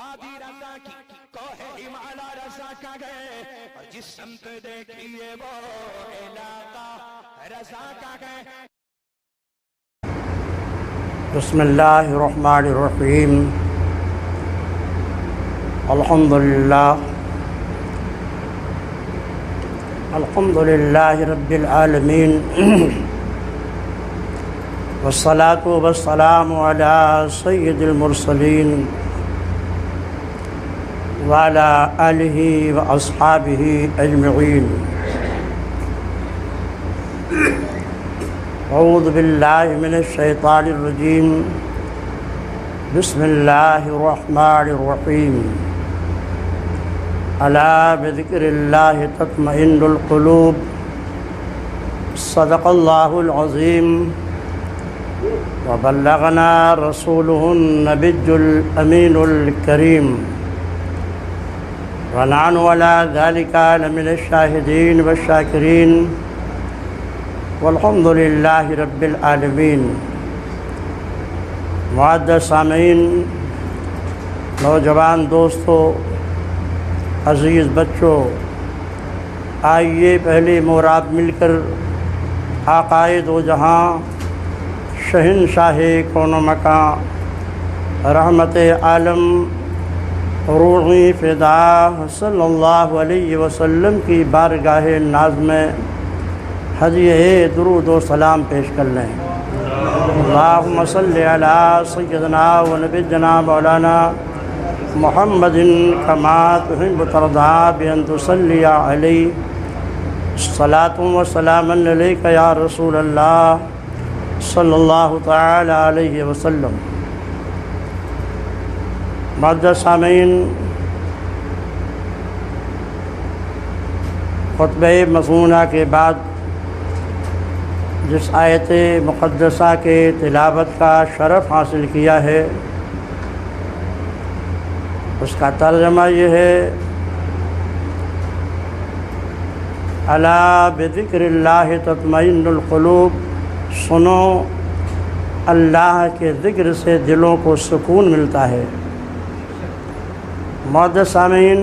وادی رضا کی کوہ ہمالا رضا کا گئے اور جس سمت دیکھیے وہ علاقہ رضا کا گئے. بسم اللہ الرحمن الرحیم. الحمدللہ رب العالمین والصلاة والسلام علی سید المرسلین وعلی آلہ واصحابہ اجمعین. اعوذ باللہ من الشیطان الرجیم. بسم اللہ الرحمن الرحیم. الا بذکر اللہ تطمئن القلوب. صدق اللہ العظیم. وبلغنا رسوله النبی الامین الکریم. ونحن على ذلك لمن الشاہدین والشاکرین. والحمد للہ رب العالمین. معزز سامعین، نوجوان دوستو، عزیز بچوں، آئیے پہلے موراب مل کر آقائے دو جہاں، شہنشاہ کون و مکان، رحمت عالم، روحی فدا صلی اللہ علیہ وسلم کی بارگاہ ناز میں ہدیہ درود و سلام پیش کر لیں. اللہم صلی علی سیدنا و نبینا مولانا محمد کما تحب ترضا بان تصلی علیہ. صلاۃ و سلام علیک یا رسول اللہ صلی اللہ تعالی علیہ وسلم. معزز سامعین، خطبہ مصنوعہ کے بعد جس آیت مقدسہ کے تلاوت کا شرف حاصل کیا ہے، اس کا ترجمہ یہ ہے: الا بذکر اللہ تطمئن القلوب. سنو، اللہ کے ذکر سے دلوں کو سکون ملتا ہے. معزز سامعین،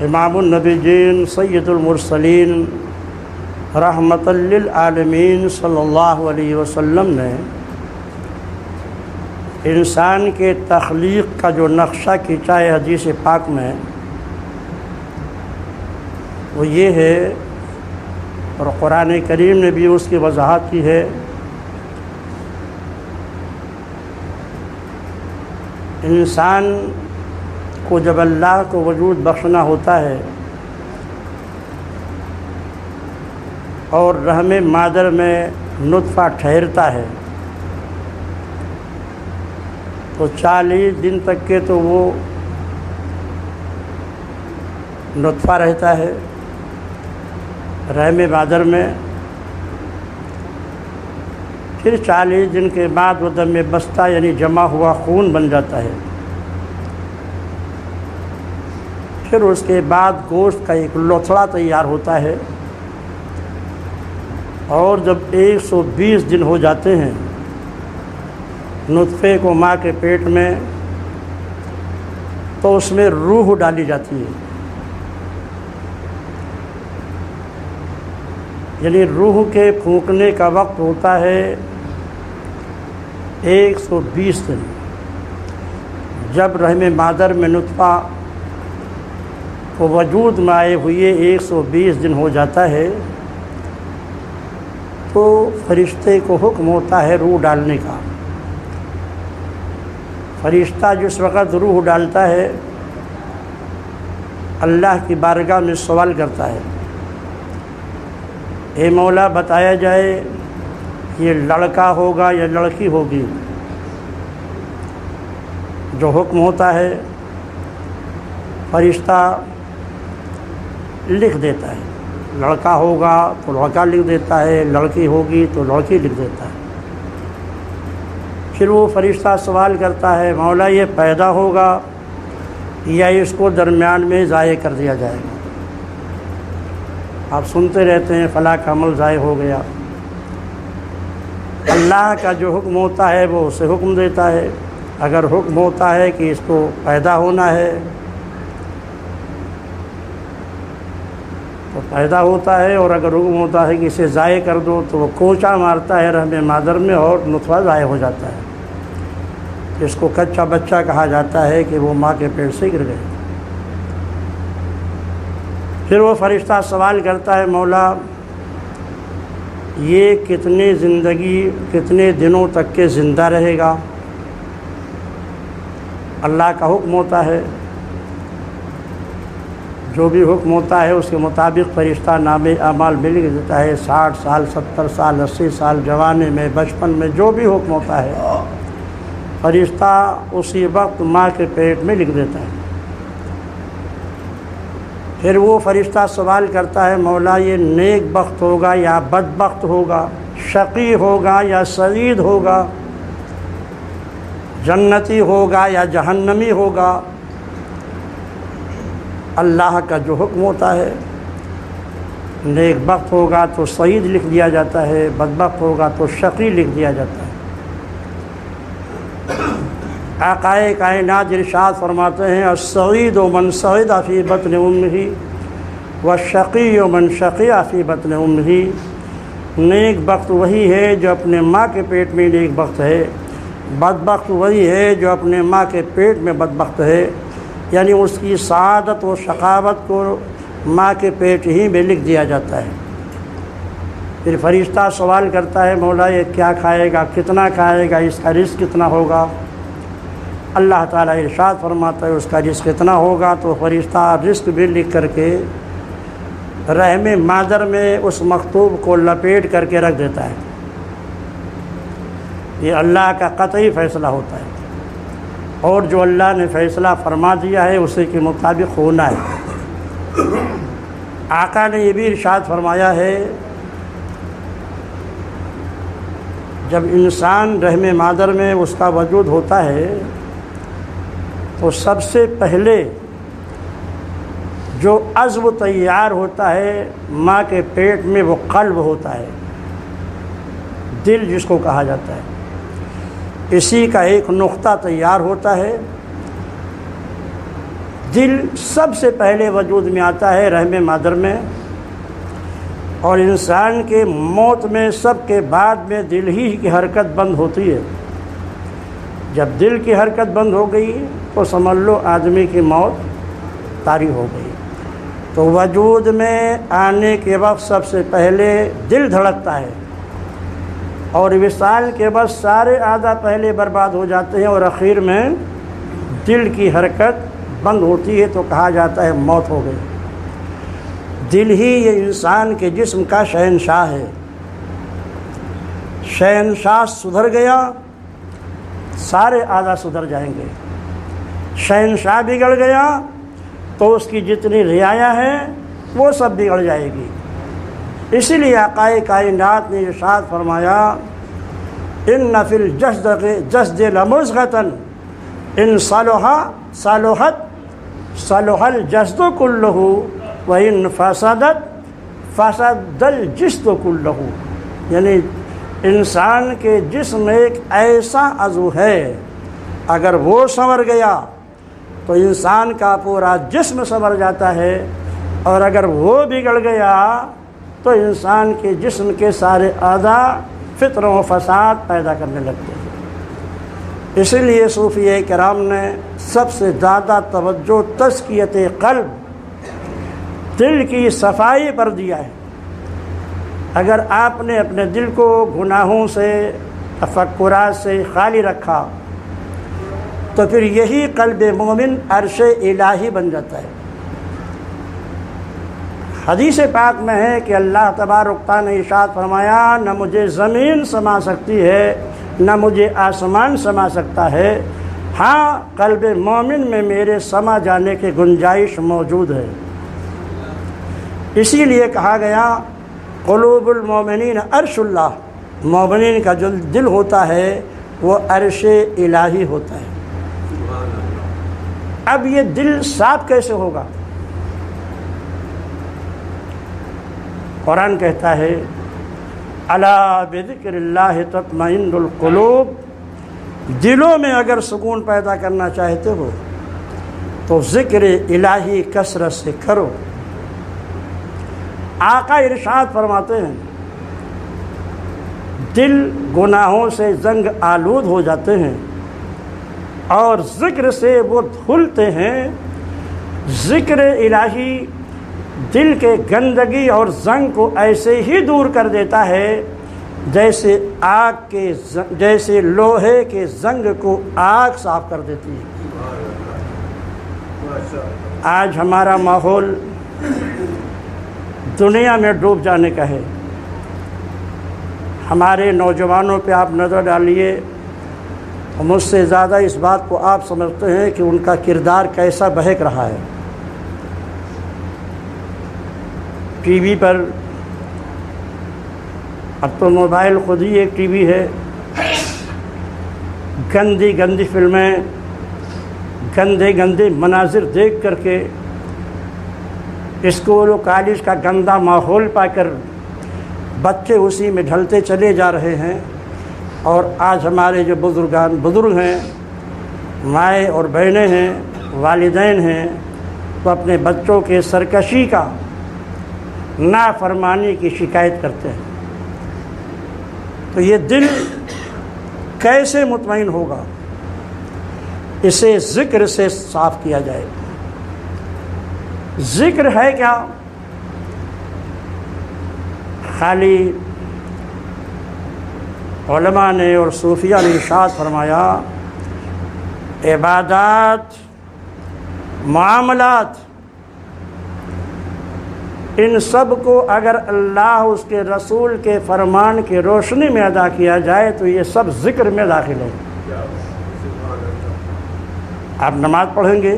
امام النبیین سید المرسلین رحمت للعالمین صلی اللہ علیہ وسلم نے انسان کے تخلیق کا جو نقشہ کھینچا ہے حدیث پاک میں، وہ یہ ہے، اور قرآن کریم نے بھی اس کی وضاحت کی ہے، انسان کو جب اللہ کو وجود بخشنا ہوتا ہے اور رحم مادر میں نطفہ ٹھہرتا ہے تو 40 دن تک کے تو وہ نطفہ رہتا ہے رحم مادر میں. پھر 40 دن کے بعد وہ دم بستہ یعنی جمع ہوا خون بن جاتا ہے. پھر اس کے بعد گوشت کا ایک لوتھڑا تیار ہوتا ہے، اور جب 120 دن ہو جاتے ہیں نطفے کو ماں کے پیٹ میں، تو اس میں روح ڈالی جاتی ہے. یعنی روح کے پھونکنے کا وقت ہوتا ہے 120 دن. جب رحم مادر میں نطفہ کو وجود میں آئے ہوئے 120 دن ہو جاتا ہے تو فرشتے کو حکم ہوتا ہے روح ڈالنے کا. فرشتہ جس وقت روح ڈالتا ہے اللہ کی بارگاہ میں سوال کرتا ہے: اے مولا، بتایا جائے یہ لڑکا ہوگا یا لڑکی ہوگی؟ جو حکم ہوتا ہے فرشتہ لکھ دیتا ہے. لڑکا ہوگا تو لڑکا لکھ دیتا ہے، لڑکی ہوگی تو لڑکی لکھ دیتا ہے. پھر وہ فرشتہ سوال کرتا ہے: مولا، یہ پیدا ہوگا یا اس کو درمیان میں ضائع کر دیا جائے گا؟ آپ سنتے رہتے ہیں فلاں کا عمل ضائع ہو گیا. اللہ کا جو حکم ہوتا ہے وہ اسے حکم دیتا ہے. اگر حکم ہوتا ہے کہ اس کو پیدا ہونا ہے تو پیدا ہوتا ہے، اور اگر حکم ہوتا ہے کہ اسے ضائع کر دو تو وہ کوچا مارتا ہے رحم مادر میں اور نطفہ ضائع ہو جاتا ہے۔ اس کو کچا بچہ کہا جاتا ہے کہ وہ ماں کے پیٹ سے گر گئے۔ پھر وہ فرشتہ سوال کرتا ہے، مولا یہ کتنے دنوں تک کے زندہ رہے گا؟ اللہ کا حکم ہوتا ہے، جو بھی حکم ہوتا ہے اس کے مطابق فرشتہ نامے اعمال مل دیتا ہے۔ 60 سال، 70 سال، 80 سال، جوانے میں، بچپن میں، جو بھی حکم ہوتا ہے فرشتہ اسی وقت ماں کے پیٹ میں لکھ دیتا ہے۔ پھر وہ فرشتہ سوال کرتا ہے، مولا یہ نیک بخت ہوگا یا بدبخت ہوگا، شقی ہوگا یا سعید ہوگا، جنتی ہوگا یا جہنمی ہوگا؟ اللہ کا جو حکم ہوتا ہے، نیک بخت ہوگا تو سعید لکھ دیا جاتا ہے، بدبخت ہوگا تو شقی لکھ دیا جاتا ہے۔ آقائے کائنات ارشاد فرماتے ہیں، السعید من سعد فی بطن امہ والشقی من شقی فی بطن امہ۔ نیک بخت وہی ہے جو اپنے ماں کے پیٹ میں نیک بخت ہے، بدبخت وہی ہے جو اپنے ماں کے پیٹ میں بدبخت ہے، یعنی اس کی سعادت و شقاوت کو ماں کے پیٹ ہی میں لکھ دیا جاتا ہے۔ پھر فرشتہ سوال کرتا ہے، مولا یہ کیا کھائے گا، کتنا کھائے گا، اس کا رزق کتنا ہوگا؟ اللہ تعالیٰ ارشاد فرماتا ہے اس کا رزق کتنا ہوگا، تو فرشتہ رزق بھی لکھ کر کے رحم مادر میں اس مکتوب کو لپیٹ کر کے رکھ دیتا ہے۔ یہ اللہ کا قطعی فیصلہ ہوتا ہے، اور جو اللہ نے فیصلہ فرما دیا ہے اسی کے مطابق ہونا ہے۔ آقا نے یہ بھی ارشاد فرمایا ہے، جب انسان رحم مادر میں اس کا وجود ہوتا ہے تو سب سے پہلے جو عضو تیار ہوتا ہے ماں کے پیٹ میں وہ قلب ہوتا ہے، دل جس کو کہا جاتا ہے۔ اسی کا ایک نقطہ تیار ہوتا ہے۔ دل سب سے پہلے وجود میں آتا ہے رحم مادر میں، اور انسان کے موت میں سب کے بعد میں دل ہی کی حرکت بند ہوتی ہے۔ جب دل کی حرکت بند ہو گئی تو سمجھ لو آدمی کی موت طاری ہو گئی۔ تو وجود میں آنے کے وقت سب سے پہلے دل دھڑکتا ہے، اور وصال کے بعد سارے اعضاء پہلے برباد ہو جاتے ہیں، اور اخیر میں دل کی حرکت بند ہوتی ہے تو کہا جاتا ہے موت ہو گئی۔ دل ہی یہ انسان کے جسم کا شہنشاہ ہے۔ شہنشاہ سدھر گیا سارے اعضاء سدھر جائیں گے، شہنشاہ بگڑ گیا تو اس کی جتنی رعایا ہیں وہ سب بگڑ جائے گی۔ اسی لیے آقائے کائنات نے ارشاد فرمایا، ان فی الجسد لمضغۃ ان صلحت صلح الجسد کلہ وان فسدت فسد الجسد کلہ، یعنی انسان کے جسم میں ایک ایسا عضو ہے، اگر وہ سنور گیا تو انسان کا پورا جسم سنور جاتا ہے، اور اگر وہ بگڑ گیا تو انسان کے جسم کے سارے اعضاء فطر و فساد پیدا کرنے لگتے ہیں۔ اسی لیے صوفیہ کرام نے سب سے زیادہ توجہ تزکیت قلب، دل کی صفائی پر دیا ہے۔ اگر آپ نے اپنے دل کو گناہوں سے، تفکرات سے خالی رکھا تو پھر یہی قلب مومن عرش الہی بن جاتا ہے۔ حدیث پاک میں ہے کہ اللہ تبارک تعالیٰ نے ارشاد فرمایا، نہ مجھے زمین سما سکتی ہے نہ مجھے آسمان سما سکتا ہے، ہاں قلب مومن میں میرے سما جانے کی گنجائش موجود ہے۔ اسی لیے کہا گیا قلوب المومنین عرش اللہ، مومنین کا جو دل ہوتا ہے وہ عرش الہی ہوتا ہے۔ اب یہ دل صاف کیسے ہوگا؟ قرآن کہتا ہے، الا بذکر اللہ تطمئن القلوب، دلوں میں اگر سکون پیدا کرنا چاہتے ہو تو ذکر الہی کثرت سے کرو۔ آقا ارشاد فرماتے ہیں دل گناہوں سے زنگ آلود ہو جاتے ہیں اور ذکر سے وہ دھلتے ہیں۔ ذکر الہی دل کے گندگی اور زنگ کو ایسے ہی دور کر دیتا ہے جیسے جیسے لوہے کے زنگ کو آگ صاف کر دیتی ہے۔ آج ہمارا ماحول دنیا میں ڈوب جانے کا ہے۔ ہمارے نوجوانوں پہ آپ نظر ڈالیے، مجھ سے زیادہ اس بات کو آپ سمجھتے ہیں کہ ان کا کردار کیسا بہک رہا ہے۔ ٹی وی پر، اب تو موبائل خود ہی ایک ٹی وی ہے، گندی گندی فلمیں، گندے گندے مناظر دیکھ کر کے اسکول و کالج کا گندا ماحول پا کر بچے اسی میں ڈھلتے چلے جا رہے ہیں۔ اور آج ہمارے جو بزرگ ہیں، مائیں اور بہنیں ہیں، والدین ہیں، وہ اپنے بچوں کے سرکشی کا، نافرمانی کی شکایت کرتے ہیں۔ تو یہ دل کیسے مطمئن ہوگا؟ اسے ذکر سے صاف کیا جائے۔ ذکر ہے کیا؟ خالی علماء نے اور صوفیہ نے ارشاد فرمایا عبادات، معاملات، ان سب کو اگر اللہ اس کے رسول کے فرمان کی روشنی میں ادا کیا جائے تو یہ سب ذکر میں داخل ہے۔ آپ نماز پڑھیں گے،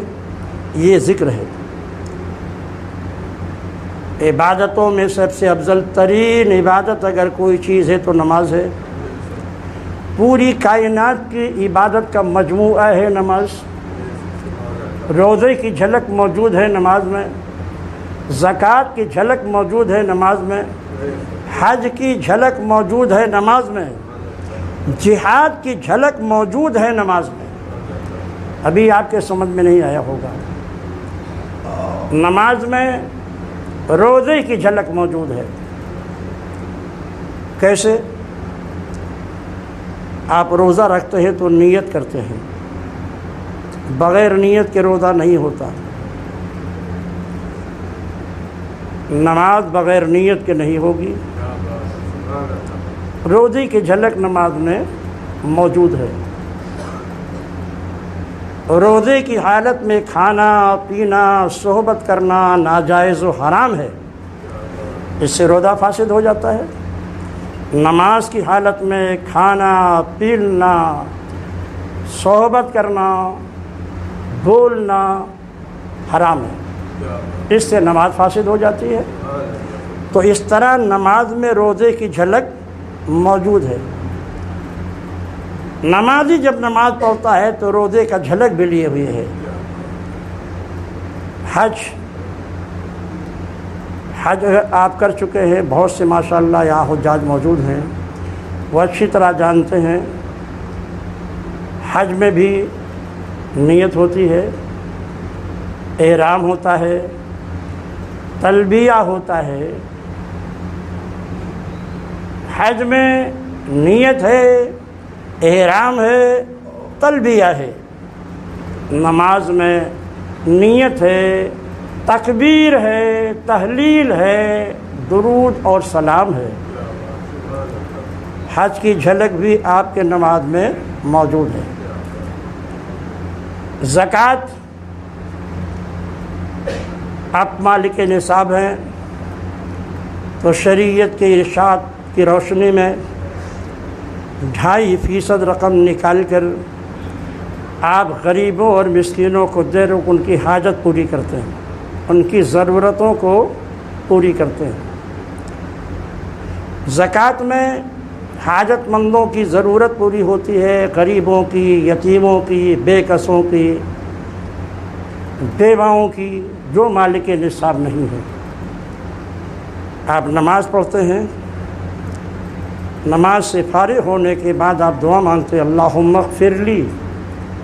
یہ ذکر ہے۔ عبادتوں میں سب سے افضل ترین عبادت اگر کوئی چیز ہے تو نماز ہے۔ پوری کائنات کی عبادت کا مجموعہ ہے نماز۔ روزے کی جھلک موجود ہے نماز میں، زکوٰۃ کی جھلک موجود ہے نماز میں، حج کی جھلک موجود ہے نماز میں، جہاد کی جھلک موجود ہے نماز میں۔ ابھی آپ کے سمجھ میں نہیں آیا ہوگا، نماز میں روزے کی جھلک موجود ہے۔ کیسے؟ آپ روزہ رکھتے ہیں تو نیت کرتے ہیں، بغیر نیت کے روزہ نہیں ہوتا۔ نماز بغیر نیت کے نہیں ہوگی۔ روزے کی جھلک نماز میں موجود ہے۔ روزے کی حالت میں کھانا پینا، صحبت کرنا ناجائز و حرام ہے، اس سے روزہ فاسد ہو جاتا ہے۔ نماز کی حالت میں کھانا پینا، صحبت کرنا، بولنا حرام ہے، اس سے نماز فاسد ہو جاتی ہے۔ تو اس طرح نماز میں روزے کی جھلک موجود ہے۔ نمازی جب نماز پڑھتا ہے تو روزے کا جھلک بھی لیے ہوئے ہے۔ حج آپ کر چکے ہیں، بہت سے ماشاءاللہ یہاں حجاج موجود ہیں، وہ اچھی طرح جانتے ہیں حج میں بھی نیت ہوتی ہے، احرام ہوتا ہے، تلبیہ ہوتا ہے۔ حج میں نیت ہے، احرام ہے، تلبیہ ہے۔ نماز میں نیت ہے، تکبیر ہے، تحلیل ہے، درود اور سلام ہے۔ حج کی جھلک بھی آپ کے نماز میں موجود ہے۔ زکوٰۃ آپ مالک نصاب ہیں تو شریعت کے ارشاد کی روشنی میں 2.5% رقم نکال کر آپ غریبوں اور مسکینوں کو دے کر ان کی حاجت پوری کرتے ہیں، ان کی ضرورتوں کو پوری کرتے ہیں۔ زکوٰۃ میں حاجت مندوں کی ضرورت پوری ہوتی ہے، غریبوں کی، یتیموں کی، بے کسوں کی، بیواؤں کی، جو مالک نصاب نہیں ہے۔ آپ نماز پڑھتے ہیں، نماز سے فارغ ہونے کے بعد آپ دعا مانگتے اللہم اغفر لی،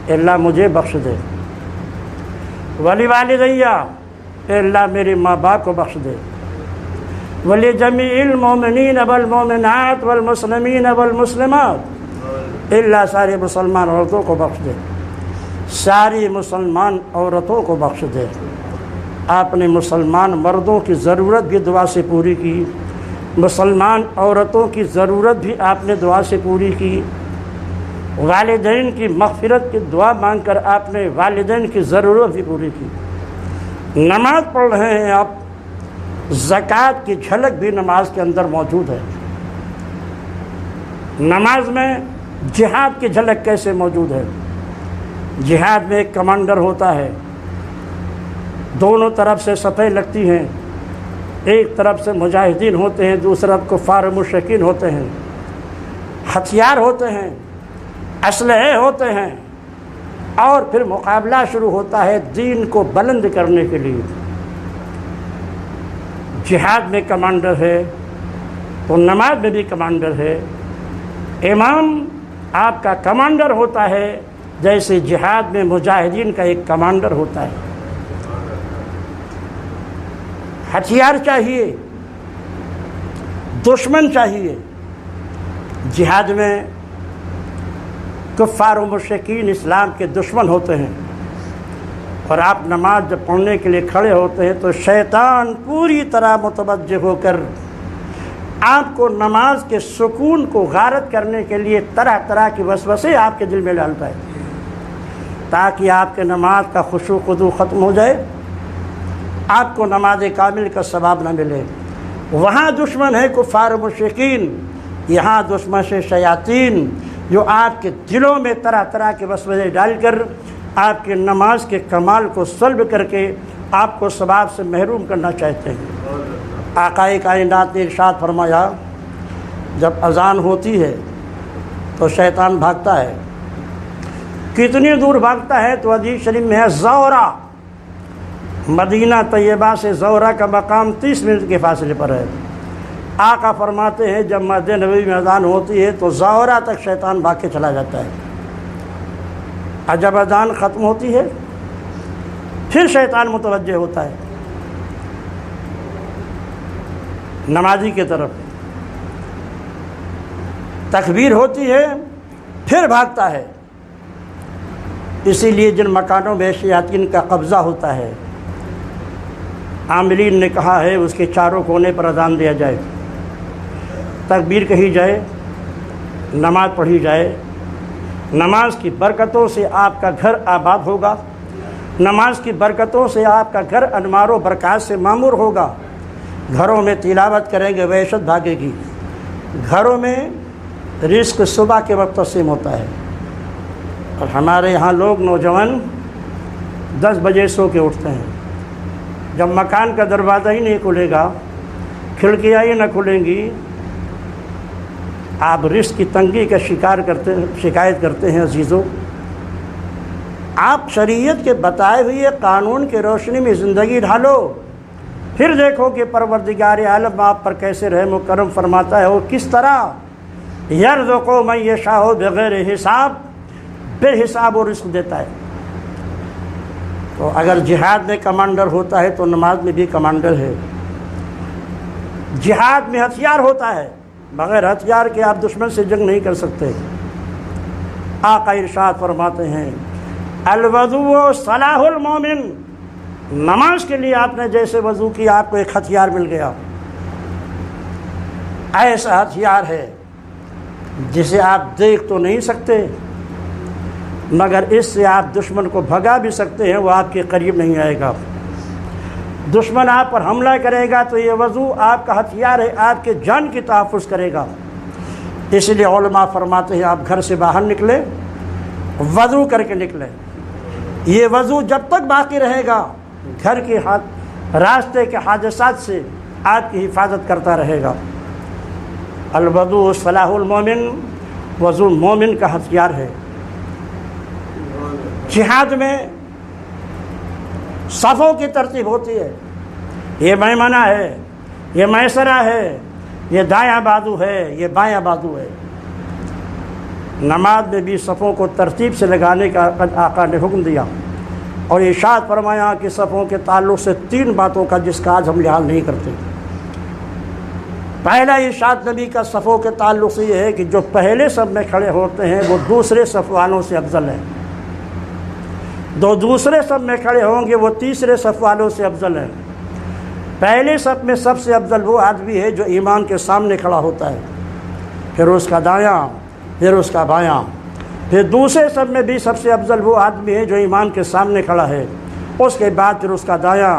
اللہ مجھے بخش دے، ولی والدیہ، اے اللہ میرے ماں باپ کو بخش دے، ولی جمیع المومنین والمومنات والمسلمین والمسلمات، اللہ سارے مسلمان عورتوں کو بخش دے، ساری مسلمان عورتوں کو بخش دے۔ آپ نے مسلمان مردوں کی ضرورت بھی دعا سے پوری کی، مسلمان عورتوں کی ضرورت بھی آپ نے دعا سے پوری کی، والدین کی مغفرت کی دعا مانگ کر آپ نے والدین کی ضرورت بھی پوری کی۔ نماز پڑھ رہے ہیں آپ، زکوٰۃ کی جھلک بھی نماز کے اندر موجود ہے۔ نماز میں جہاد کی جھلک کیسے موجود ہے؟ جہاد میں ایک کمانڈر ہوتا ہے، دونوں طرف سے صفیں لگتی ہیں، ایک طرف سے مجاہدین ہوتے ہیں، دوسری طرف کفار مشرکین ہوتے ہیں، ہتھیار ہوتے ہیں، اسلحے ہوتے ہیں، اور پھر مقابلہ شروع ہوتا ہے دین کو بلند کرنے کے لیے۔ جہاد میں کمانڈر ہے تو نماز میں بھی کمانڈر ہے۔ امام آپ کا کمانڈر ہوتا ہے جیسے جہاد میں مجاہدین کا ایک کمانڈر ہوتا ہے۔ ہتھیار چاہیے، دشمن چاہیے۔ جہاد میں کفار و مشرکین اسلام کے دشمن ہوتے ہیں، اور آپ نماز جب پڑھنے کے لیے کھڑے ہوتے ہیں تو شیطان پوری طرح متوجہ ہو کر آپ کو نماز کے سکون کو غارت کرنے کے لیے طرح طرح کی وسوسے آپ کے دل میں ڈالتا ہے، تاکہ آپ کے نماز کا خشوع و خضوع ختم ہو جائے، آپ کو نماز کامل کا ثواب نہ ملے۔ وہاں دشمن ہے کفار و مشرکین، یہاں دشمن سے شیاطین، جو آپ کے دلوں میں طرح طرح کے وسوسے ڈال کر آپ کے نماز کے کمال کو سلب کر کے آپ کو ثواب سے محروم کرنا چاہتے ہیں۔ آقا کائنات نے ارشاد فرمایا، جب اذان ہوتی ہے تو شیطان بھاگتا ہے۔ کتنی دور بھاگتا ہے؟ تو حدیث شریف میں ہے زورا، مدینہ طیبہ سے زورا کا مقام 30 منٹ کے فاصلے پر ہے۔ آقا فرماتے ہیں جب مسجد نبوی میں اذان ہوتی ہے تو زورا تک شیطان بھاگ کے چلا جاتا ہے، اور جب اذان ختم ہوتی ہے پھر شیطان متوجہ ہوتا ہے نمازی کی طرف، تکبیر ہوتی ہے پھر بھاگتا ہے۔ اسی لیے جن مکانوں میں شیاطین کا قبضہ ہوتا ہے، عاملین نے کہا ہے اس کے چاروں کونے پر اذان دیا جائے، تکبیر کہی جائے، نماز پڑھی جائے۔ نماز کی برکتوں سے آپ کا گھر آباد ہوگا، نماز کی برکتوں سے آپ کا گھر انوار و برکات سے معمور ہوگا۔ گھروں میں تلاوت کریں گے وحشت بھاگے گی، گھروں میں رزق صبح کے وقت تقسیم ہوتا ہے، اور ہمارے یہاں لوگ نوجوان 10 بجے سو کے اٹھتے ہیں۔ جب مکان کا دروازہ ہی نہیں کھلے گا، کھڑکیاں ہی نہ کھلیں گی، آپ رزق کی تنگی کا شکایت کرتے ہیں۔ عزیزوں، آپ شریعت کے بتائے ہوئے قانون کی روشنی میں زندگی ڈھالو، پھر دیکھو کہ پروردگار عالم آپ پر کیسے رحم و کرم فرماتا ہے، اور کس طرح یرزق من یشاء بغیر حساب، بے حساب و رزق دیتا ہے۔ تو اگر جہاد میں کمانڈر ہوتا ہے تو نماز میں بھی کمانڈر ہے۔ جہاد میں ہتھیار ہوتا ہے، بغیر ہتھیار کے آپ دشمن سے جنگ نہیں کر سکتے۔ آقا ارشاد فرماتے ہیں الوضوء صلاح المومن، نماز کے لیے آپ نے جیسے وضو کیا آپ کو ایک ہتھیار مل گیا، ایسا ہتھیار ہے جسے آپ دیکھ تو نہیں سکتے مگر اس سے آپ دشمن کو بھگا بھی سکتے ہیں، وہ آپ کے قریب نہیں آئے گا۔ دشمن آپ پر حملہ کرے گا تو یہ وضو آپ کا ہتھیار ہے، آپ کے جان کی تحفظ کرے گا۔ اس لیے علماء فرماتے ہیں آپ گھر سے باہر نکلے وضو کر کے نکلیں، یہ وضو جب تک باقی رہے گا گھر کے راستے کے حادثات سے آپ کی حفاظت کرتا رہے گا۔ الوضوء صلاح المومن، وضو مومن کا ہتھیار ہے۔ جہاد میں صفوں کی ترتیب ہوتی ہے، یہ میمنہ ہے، یہ میسرہ ہے، یہ دایاں بازو ہے، یہ بایاں بازو ہے۔ نماز میں بھی صفوں کو ترتیب سے لگانے کا آقا نے حکم دیا، اور ارشاد فرمایا کہ صفوں کے تعلق سے 3 باتوں کا جس کا آج ہم لحاظ نہیں کرتے۔ پہلا ارشاد نبی کا صفوں کے تعلق سے یہ ہے کہ جو پہلے صف میں کھڑے ہوتے ہیں وہ دوسرے صف والوں سے افضل ہیں، جو دوسرے صف میں کھڑے ہوں گے وہ تیسرے صف والوں سے افضل ہیں۔ پہلے صف میں سب سے افضل وہ آدمی ہے جو امام کے سامنے کھڑا ہوتا ہے، پھر اس کا دایاں، پھر اس کا بایاں، پھر دوسرے صف میں بھی سب سے افضل وہ آدمی ہے جو امام کے سامنے کھڑا ہے، اس کے بعد پھر اس کا دایاں،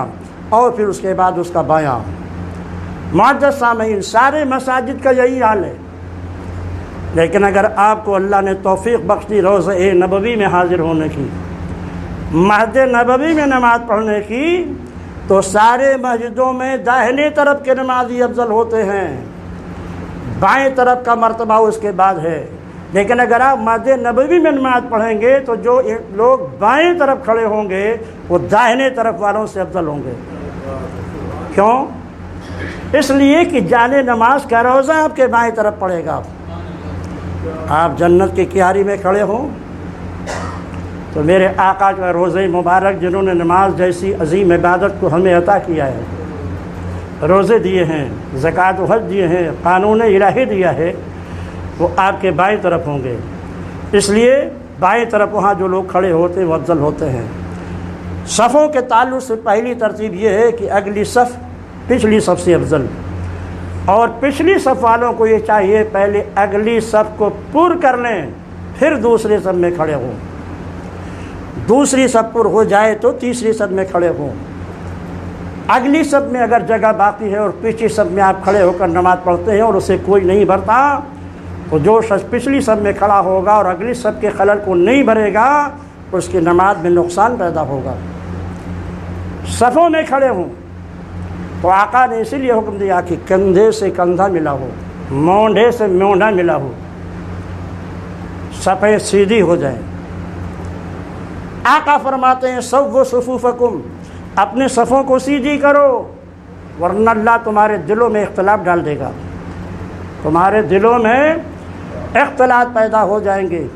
اور پھر اس کے بعد اس کا بایاں۔ معزز سامعین، سارے مساجد کا یہی حال ہے، لیکن اگر آپ کو اللہ نے توفیق بخش دی روضہ نبوی میں حاضر ہونے کی، مسجد نبوی میں نماز پڑھنے کی، تو سارے مسجدوں میں داہنے طرف کے نمازی افضل ہوتے ہیں، بائیں طرف کا مرتبہ اس کے بعد ہے۔ لیکن اگر آپ مسجد نبوی میں نماز پڑھیں گے تو جو لوگ بائیں طرف کھڑے ہوں گے وہ داہنے طرف والوں سے افضل ہوں گے۔ کیوں؟ اس لیے کہ جانے نماز کا روزہ آپ کے بائیں طرف پڑے گا۔ آپ جنت کی کیاری میں کھڑے ہوں تو میرے آقا کا روزہ مبارک، جنہوں نے نماز جیسی عظیم عبادت کو ہمیں عطا کیا ہے، روزے دیے ہیں، زکوٰۃ و حج دیے ہیں، قانون الہی دیا ہے، وہ آپ کے بائیں طرف ہوں گے۔ اس لیے بائیں طرف وہاں جو لوگ کھڑے ہوتے ہیں وہ افضل ہوتے ہیں۔ صفوں کے تعلق سے پہلی ترتیب یہ ہے کہ اگلی صف پچھلی صف سے افضل، اور پچھلی صف والوں کو یہ چاہیے پہلے اگلی صف کو پر کر لیں، پھر دوسرے صف میں کھڑے ہوں۔ دوسری صف پر ہو جائے تو تیسری صف میں کھڑے ہوں۔ اگلی صف میں اگر جگہ باقی ہے اور پچھلی صف میں آپ کھڑے ہو کر نماز پڑھتے ہیں اور اسے کوئی نہیں بھرتا، تو جو شخص پچھلی صف میں کھڑا ہوگا اور اگلی صف کے خلل کو نہیں بھرے گا، اس کی نماز میں نقصان پیدا ہوگا۔ صفوں میں کھڑے ہوں تو آقا نے اسی لیے حکم دیا کہ کندھے سے کندھا ملا ہو، مونڈھے سے مونڈھا ملا ہو، صفیں سیدھی ہو جائیں۔ آقا فرماتے ہیں سووا صفوفکم، اپنے صفوں کو سیدھی کرو، ورنہ اللہ تمہارے دلوں میں اختلاف ڈال دے گا، تمہارے دلوں میں اختلاف پیدا ہو جائیں گے۔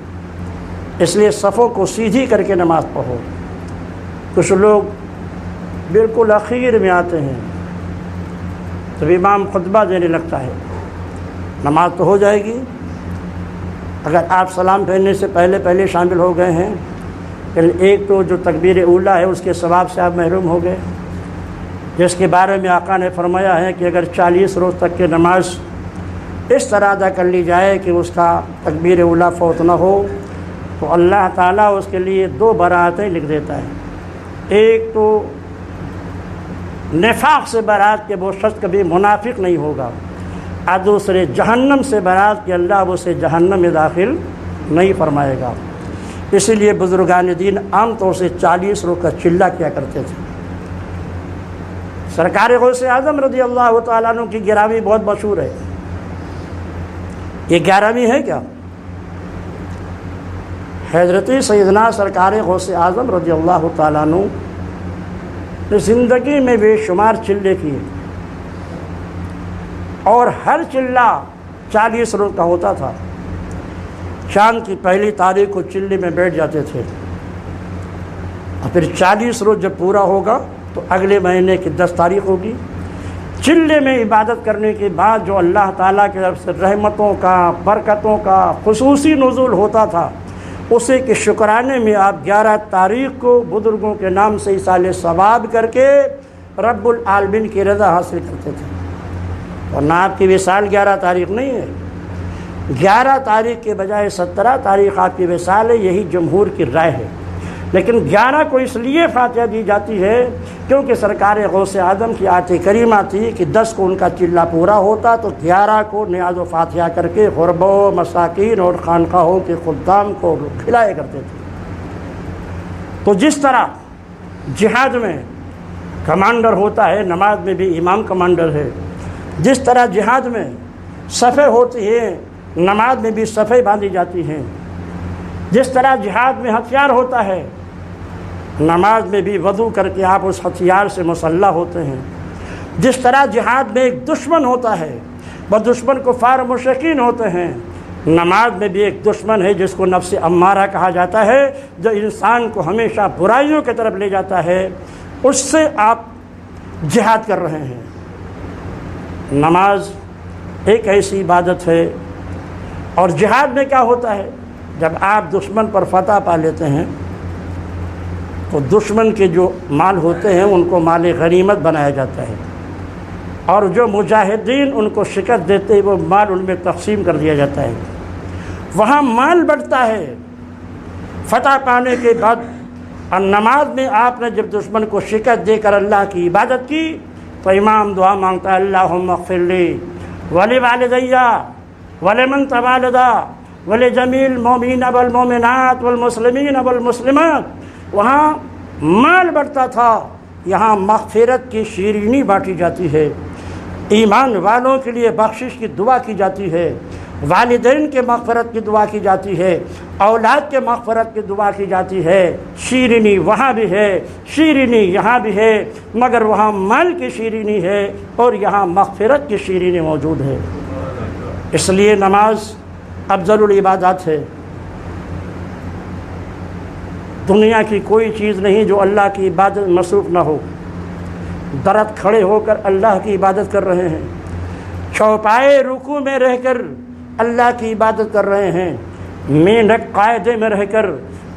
اس لیے صفوں کو سیدھی کر کے نماز پڑھو۔ کچھ لوگ بالکل اخیر میں آتے ہیں تو امام خطبہ دینے لگتا ہے، نماز تو ہو جائے گی اگر آپ سلام پھیرنے سے پہلے شامل ہو گئے ہیں، لیکن ایک تو جو تکبیر اولیٰ ہے اس کے ثواب سے آپ محروم ہو گئے، جس کے بارے میں آقا نے فرمایا ہے کہ اگر 40 روز تک کی نماز اس طرح ادا کر لی جائے کہ اس کا تکبیر اولیٰ فوت نہ ہو تو اللہ تعالیٰ اس کے لیے 2 براتیں لکھ دیتا ہے۔ ایک تو نفاق سے برات کہ وہ شخص کبھی منافق نہیں ہوگا، اور دوسرے جہنم سے برات کہ اللہ اسے جہنم میں داخل نہیں فرمائے گا۔ اسی لیے بزرگان دین عام طور سے 40 روز کا چلہ کیا کرتے تھے۔ سرکار غوث اعظم رضی اللہ تعالیٰ عنہ کی 11ویں بہت مشہور ہے۔ یہ 11ویں ہے کیا؟ حضرت سیدنا سرکار غوث اعظم رضی اللہ تعالیٰ عنہ نے زندگی میں بے شمار چلے کیے، اور ہر چلہ 40 روز کا ہوتا تھا۔ چاند کی پہلی تاریخ کو چلے میں بیٹھ جاتے تھے، اور پھر 40 روز جب پورا ہوگا تو اگلے مہینے کی 10 تاریخ ہوگی۔ چلے میں عبادت کرنے کے بعد جو اللہ تعالیٰ کی طرف سے رحمتوں کا، برکتوں کا خصوصی نزول ہوتا تھا، اسے کے شکرانے میں آپ 11 تاریخ کو بزرگوں کے نام سے ایصال ثواب کر کے رب العالمین کی رضا حاصل کرتے تھے۔ ورنہ آپ کی وصال 11 تاریخ نہیں ہے، 11 تاریخ کے بجائے 17 تاریخ آپ کی وصال ہے، یہی جمہور کی رائے ہے۔ لیکن 11 کو اس لیے فاتحہ دی جاتی ہے کیونکہ سرکار غوث اعظم کی آیت کریمہ تھی کہ 10 کو ان کا چلہ پورا ہوتا تو 11 کو نیاز و فاتحہ کر کے غربوں، مساکین اور خانقاہوں کے خدام کو کھلائے کرتے تھے۔ تو جس طرح جہاد میں کمانڈر ہوتا ہے، نماز میں بھی امام کمانڈر ہے، جس طرح جہاد میں صفیں ہوتی ہیں، نماز میں بھی صفیں باندھی جاتی ہیں، جس طرح جہاد میں ہتھیار ہوتا ہے، نماز میں بھی وضو کر کے آپ اس ہتھیار سے مسلح ہوتے ہیں، جس طرح جہاد میں ایک دشمن ہوتا ہے، وہ دشمن کفار مشرکین ہوتے ہیں۔ نماز میں بھی ایک دشمن ہے جس کو نفس امارہ کہا جاتا ہے، جو انسان کو ہمیشہ برائیوں کی طرف لے جاتا ہے، اس سے آپ جہاد کر رہے ہیں۔ نماز ایک ایسی عبادت ہے، اور جہاد میں کیا ہوتا ہے؟ جب آپ دشمن پر فتح پا لیتے ہیں تو دشمن کے جو مال ہوتے ہیں ان کو مال غنیمت بنایا جاتا ہے، اور جو مجاہدین ان کو شکست دیتے ہیں وہ مال ان میں تقسیم کر دیا جاتا ہے، وہاں مال بڑھتا ہے فتح پانے کے بعد۔ اور نماز میں آپ نے جب دشمن کو شکست دے کر اللہ کی عبادت کی تو امام دعا مانگتا ہے، اللہم اغفر لی ولوالدی ولمن تبالدا ولجمیع المؤمنین والمؤمنات والمسلمین والمسلمات۔ وہاں مال بڑھتا تھا، یہاں مغفرت کی شیرینی بانٹی جاتی ہے، ایمان والوں کے لیے بخشش کی دعا کی جاتی ہے، والدین کے مغفرت کی دعا کی جاتی ہے، اولاد کے مغفرت کی دعا کی جاتی ہے۔ شیرینی وہاں بھی ہے، شیرینی یہاں بھی ہے، مگر وہاں مال کی شیرینی ہے اور یہاں مغفرت کی شیرینی موجود ہے۔ اس لیے نماز افضل العبادات ہے۔ دنیا کی کوئی چیز نہیں جو اللہ کی عبادت مصروف نہ ہو۔ درد کھڑے ہو کر اللہ کی عبادت کر رہے ہیں، چوپائے رکوع میں رہ کر اللہ کی عبادت کر رہے ہیں، مینڈک قاعدے میں رہ کر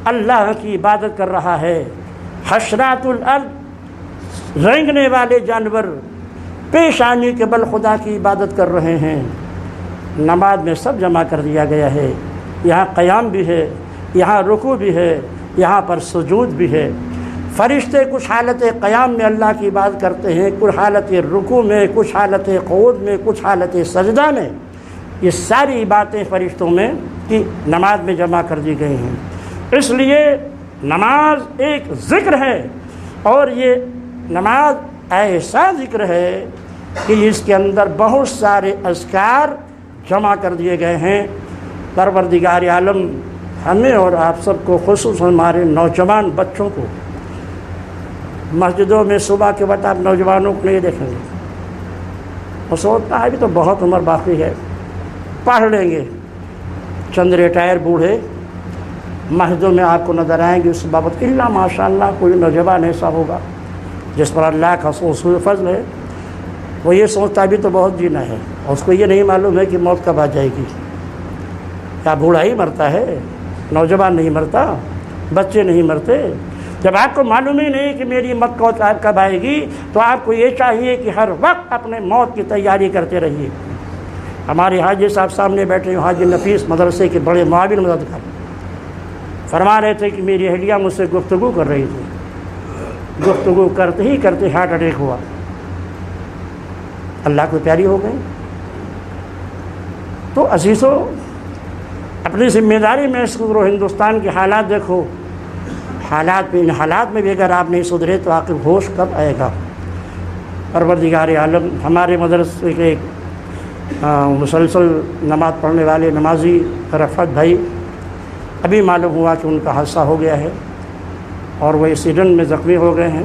اللہ کی عبادت کر رہا ہے۔ حشرات الارض، رینگنے والے جانور پیشانی کے بل خدا کی عبادت کر رہے ہیں۔ نماز میں سب جمع کر دیا گیا ہے، یہاں قیام بھی ہے، یہاں رکوع بھی ہے، یہاں پر سجود بھی ہے۔ فرشتے کچھ حالت قیام میں اللہ کی عبادت کرتے ہیں، کچھ حالت رکوع میں، کچھ حالت قعود میں، کچھ حالت سجدہ میں۔ یہ ساری باتیں فرشتوں میں کی نماز میں جمع کر دی گئی ہیں۔ اس لیے نماز ایک ذکر ہے، اور یہ نماز ایسا ذکر ہے کہ اس کے اندر بہت سارے اذکار جمع کر دیے گئے ہیں۔ پروردگار عالم ہمیں اور آپ سب کو، خصوصاً ہمارے نوجوان بچوں کو، مسجدوں میں صبح کے وقت آپ نوجوانوں کو نہیں دیکھیں گے، وہ سوچتا ہے ابھی تو بہت عمر باقی ہے، پڑھ لیں گے۔ چند ریٹائر بوڑھے مسجدوں میں آپ کو نظر آئیں گے اس بابت، الا ماشاء اللہ کوئی نوجوان ایسا ہوگا جس پر اللہ کا خصوصی فضل ہے، وہ یہ سوچتا ابھی تو بہت جینا ہے، اور اس کو یہ نہیں معلوم ہے کہ موت کب آ جائے گی۔ کیا بوڑھا ہی مرتا ہے، نوجوان نہیں مرتا، بچے نہیں مرتے؟ جب آپ کو معلوم ہی نہیں کہ میری موت کب آئے گی تو آپ کو یہ چاہیے کہ ہر وقت اپنے موت کی تیاری کرتے رہیے۔ ہمارے حاجی صاحب سامنے بیٹھے ہیں، حاجی نفیس مدرسے کے بڑے معاون مددگار، فرما رہے تھے کہ میری اہلیہ مجھ سے گفتگو کر رہی تھی، گفتگو کرتے ہی کرتے ہارٹ اٹیک ہوا، اللہ کو پیاری ہو گئی۔ تو عزیزو، اپنی ذمہ داری محسوس کرو، ہندوستان کے حالات دیکھو، حالات میں، ان حالات میں بھی اگر آپ نہیں سدھرے تو آخر ہوش کب آئے گا؟ پروردگار عالم ہمارے مدرسے کے مسلسل نماز پڑھنے والے نمازی رفعت بھائی، ابھی معلوم ہوا کہ ان کا حادثہ ہو گیا ہے اور وہ ایکسیڈنٹ میں زخمی ہو گئے ہیں۔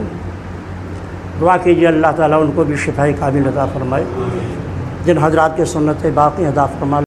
دعا کیجیے اللہ تعالیٰ ان کو بھی شفاء کامل عطا فرمائے، جن حضرات کے سنتیں باقی ادا فرمائے۔